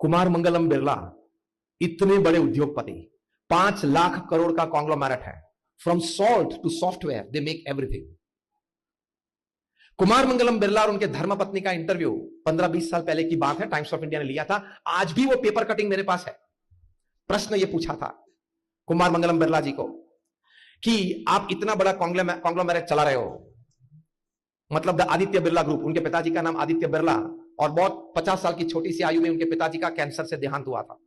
कुमार मंगलम बिरला इतने बड़े उद्योगपति, 5 लाख करोड़ का कॉन्ग्लोमेरेट है। From salt to software they make everything. Kumar Mangalam Birla और उनके धर्मपत्नी का इंटरव्यू 15-20 साल पहले की बात है, टाइम्स ऑफ इंडिया ने लिया था। आज भी वो पेपर कटिंग मेरे पास है। प्रश्न ये पूछा था कुमार मंगलम बिरला जी को कि आप इतना बड़ा कॉन्ग्लोमेरेट चला रहे हो, मतलब द आदित्य बिरला ग्रुप, उनके पिताजी का नाम आदित्य बिरला, और बहुत 50 साल की छोटी सी आयु में उनके पिताजी का कैंसर से देहांत हुआ था।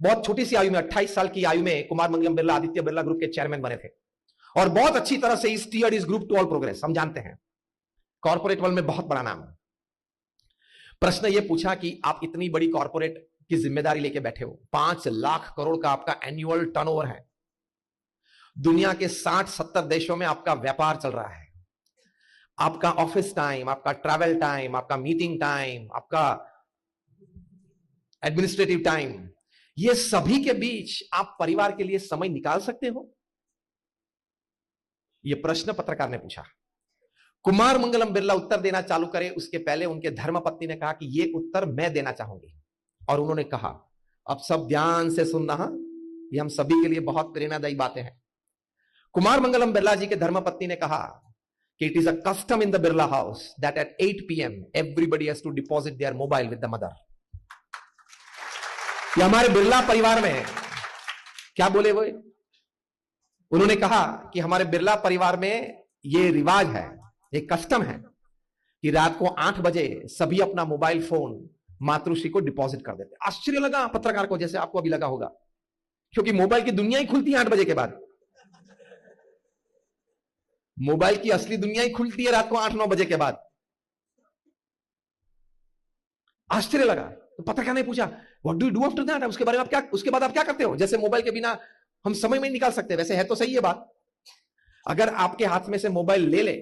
बहुत छोटी सी आयु में, 28 साल की आयु में कुमार मंगलम बिरला आदित्य बिरला ग्रुप के चेयरमैन बने थे और बहुत अच्छी तरह से स्टीयर्ड इस ग्रुप टू ऑल प्रोग्रेस। हम जानते हैं कॉर्पोरेट वर्ल्ड में बहुत बड़ा नाम है। प्रश्न यह पूछा कि आप इतनी बड़ी कॉर्पोरेट की जिम्मेदारी लेके बैठे हो, 5 लाख करोड़ का आपका एनुअल टर्नओवर है, दुनिया के 60-70 देशों में आपका व्यापार चल रहा है, आपका ऑफिस टाइम, आपका ट्रैवल टाइम, आपका मीटिंग टाइम, आपका एडमिनिस्ट्रेटिव टाइम, ये सभी के बीच आप परिवार के लिए समय निकाल सकते हो? यह प्रश्न पत्रकार ने पूछा। कुमार मंगलम बिरला उत्तर देना चालू करे उसके पहले उनके धर्मपत्नी ने कहा कि यह उत्तर मैं देना चाहूंगी, और उन्होंने कहा, अब सब ध्यान से सुनना, ये हम सभी के लिए बहुत प्रेरणादायी बातें हैं। कुमार मंगलम बिरला जी के धर्मपत्नी ने कहा कि it is a custom in the Birla house that at 8 PM everybody has to deposit their mobile with the mother. ये हमारे बिरला परिवार में क्या बोले वो, उन्होंने कहा कि हमारे बिरला परिवार में ये रिवाज है, एक कस्टम है कि रात को 8 बजे सभी अपना मोबाइल फोन मातृश्री को डिपॉजिट कर देते। आश्चर्य लगा पत्रकार को, जैसे आपको अभी लगा होगा, क्योंकि मोबाइल की दुनिया ही खुलती है 8 बजे के बाद। मोबाइल की असली दुनिया ही खुलती है रात को 8-9 बजे के बाद। आश्चर्य लगा तो पत्रकार ने पूछा, what do you do after that? उसके बारे में आप क्या, उसके बाद आप क्या करते हो? जैसे मोबाइल के बिना हम समय में निकाल सकते हैं। वैसे है तो सही है बात, अगर आपके हाथ में से मोबाइल ले ले,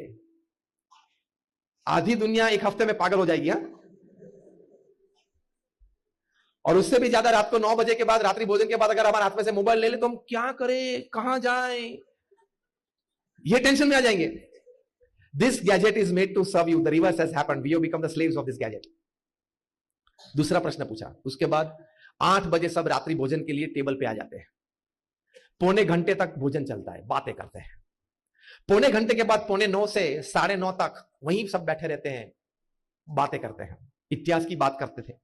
आधी दुनिया एक हफ्ते में पागल हो जाएगी। और उससे भी ज्यादा रात को 9 बजे के बाद, रात्रि भोजन के बाद अगर हमारे हाथ में से मोबाइल ले ले तो हम क्या करें, कहां जाएं, ये टेंशन में आ जाएंगे। This gadget is made to serve you, the reverse has happened, we have become the slaves of this gadget. दूसरा प्रश्न पूछा उसके बाद, 8 बजे सब रात्रि भोजन के लिए टेबल पे आ जाते हैं, पौने घंटे तक भोजन चलता है, बातें करते हैं, पौने घंटे के बाद 8:45 से 9:30 तक वहीं सब बैठे रहते हैं, बातें करते हैं, इतिहास की बात करते थे,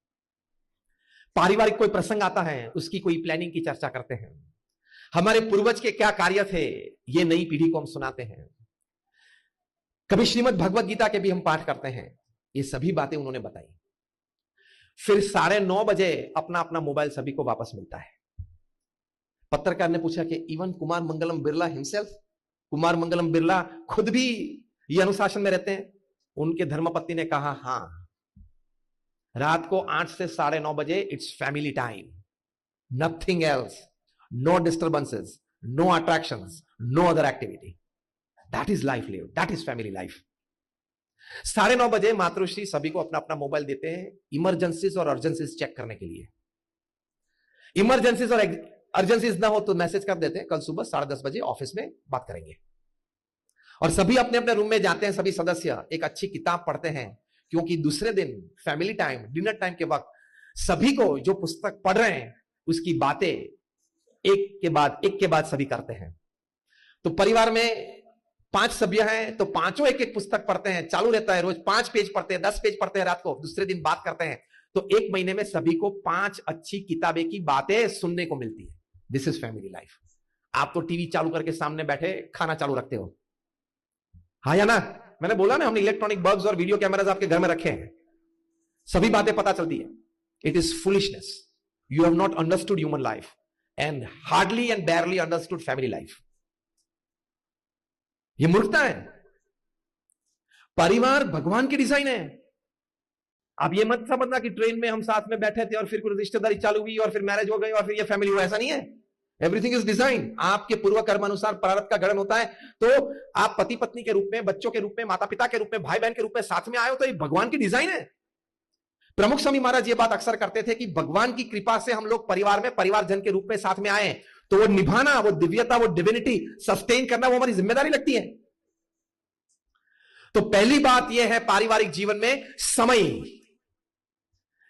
पारिवारिक कोई प्रसंग आता है उसकी कोई प्लानिंग की चर्चा करते हैं, हमारे पूर्वज के क्या कार्य थे ये नई पीढ़ी को हम सुनाते हैं, कभी श्रीमद् भगवत गीता के भी हम पाठ करते हैं। ये सभी बातें उन्होंने बताई। फिर 9:30 बजे अपना अपना मोबाइल सभी को वापस मिलता है। पत्रकार ने पूछा कि इवन कुमार मंगलम बिरला हिमसेल्फ, कुमार मंगलम बिरला खुद भी ये अनुशासन में रहते हैं? उनके धर्मपत्नी ने कहा, हां, रात को 8 से 9:30 बजे it's family time, nothing else, no disturbances, no attractions, no other activity. That is life live, that is family life. 9:30 बजे मातृश्री सभी को अपना अपना मोबाइल देते हैं इमरजेंसीज और अर्जेंसीज चेक करने के लिए। इमरजेंसीज और अर्जेंसीज ना हो तो मैसेज कर देते हैं, कल सुबह 10:30 बजे ऑफिस में बात करेंगे। और सभी अपने अपने रूम में जाते हैं, सभी सदस्य एक अच्छी किताब पढ़ते हैं, क्योंकि दूसरे दिन फैमिली टाइम, डिनर टाइम के वक्त सभी को जो पुस्तक पढ़ रहे हैं उसकी बातें एक के बाद सभी करते हैं। तो परिवार में 5 सभ्य हैं तो पांचों एक एक पुस्तक पढ़ते हैं, चालू रहता है, रोज 5 पेज पढ़ते हैं, 10 पेज पढ़ते हैं रात को, दूसरे दिन बात करते हैं, तो 1 महीने में सभी को 5 अच्छी किताबें की बातें सुनने को मिलती है। This is family life. आप तो टीवी चालू करके सामने बैठे खाना चालू रखते हो, हाँ या ना? मैंने बोला ना, हमने इलेक्ट्रॉनिक बल्ब्स और वीडियो कैमरास आपके घर में रखे हैं, सभी बातें पता चलती है। It is foolishness, you have not understood human life and hardly and बैरली understood family life. ये मूर्खता है। परिवार भगवान की डिजाइन है। आप ये मत समझना कि ट्रेन में हम साथ में बैठे थे और फिर कुछ रिश्तेदारी चालू हुई और फिर मैरिज हो गई और फिर ये फैमिली हुआ, ऐसा नहीं है। Everything is design. आपके पूर्व कर्म अनुसार प्रारब्ध का गठन होता है, तो आप पति पत्नी के रूप में, बच्चों के रूप में, माता पिता के रूप में, भाई बहन के रूप में साथ में आए हो, तो ये भगवान की डिजाइन है। प्रमुख स्वामी महाराज ये बात अक्सर करते थे कि भगवान की कृपा से हम लोग परिवार में परिवारजन के रूप में साथ में आए, तो वो निभाना, वो दिव्यता, वो डिविनिटी सस्टेन करना, वो हमारी जिम्मेदारी लगती है। तो पहली बात यह है पारिवारिक जीवन में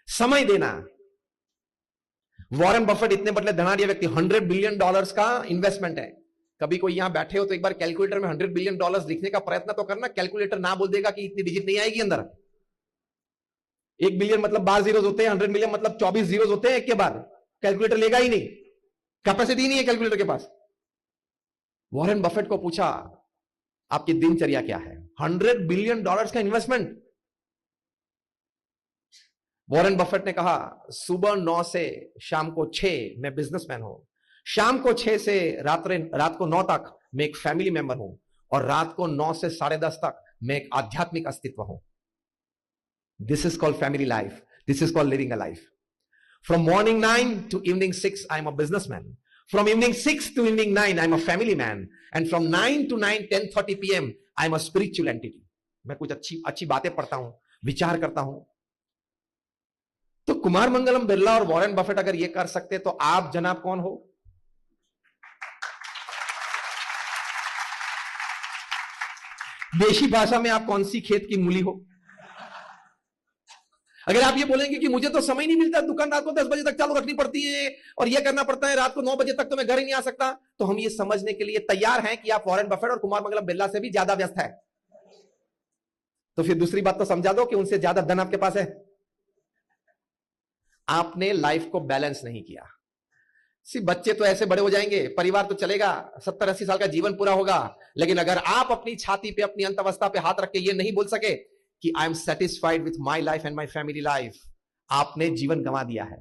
समय देना। वॉरेन बफेट इतने बड़े धनाढ्य व्यक्ति, $100 बिलियन का इन्वेस्टमेंट है। कभी कोई यहां बैठे हो तो एक बार कैलकुलेटर में $100 बिलियन लिखने का प्रयत्न तो करना, कैलकुलेटर ना बोल देगा कि इतनी डिजिट नहीं आएगी अंदर। 1 बिलियन मतलब 12 जीरोस होते हैं, 100 मिलियन मतलब 24 जीरोस होते हैं एक के बाद, कैलकुलेटर लेगा ही नहीं, कैपेसिटी नहीं है कैलकुलेटर के पास। वॉरेन बफेट को पूछा आपकी दिनचर्या क्या है? $100 बिलियन का इन्वेस्टमेंट। वॉरेन बफेट ने कहा सुबह 9 से शाम को 6 मैं बिजनेसमैन हूं, शाम को 6 से रात को 9 तक मैं एक फैमिली मेंबर हूं, और रात को 9 से 10:30 तक मैं एक आध्यात्मिक अस्तित्व हूं। This is called family life, this is called living a life. From morning 9 to evening 6 I am a businessman, from evening 6 to evening 9 I am a family man, and from 9 to 10:30 PM I am a spiritual entity. मैं कुछ अच्छी बातें पढ़ता हूं, विचार करता हूं। तो कुमार मंगलम बिरला और वॉरेन बफेट अगर ये कर सकते तो आप जनाब कौन हो? देशी भाषा में आप कौन सी खेत की मूली हो? अगर आप ये बोलेंगे कि मुझे तो समय नहीं मिलता, दुकान रात को 10 बजे तक चालू रखनी पड़ती है और ये करना पड़ता है, रात को 9 बजे तक तो मैं घर ही नहीं आ सकता, तो हम ये समझने के लिए तैयार हैं कि आप वॉरेन बफेट और कुमार मंगलम बिरला से भी ज्यादा व्यस्त है। तो फिर दूसरी बात तो समझा दो कि उनसे ज्यादा धन आपके पास है। आपने लाइफ को बैलेंस नहीं किया। बच्चे तो ऐसे बड़े हो जाएंगे, परिवार तो चलेगा, 70-80 साल का जीवन पूरा होगा, लेकिन अगर आप अपनी छाती पे, अपनी अंत अवस्था पे हाथ रख के ये नहीं बोल सके कि I am satisfied with my life and my family life, आपने जीवन गंवा दिया है।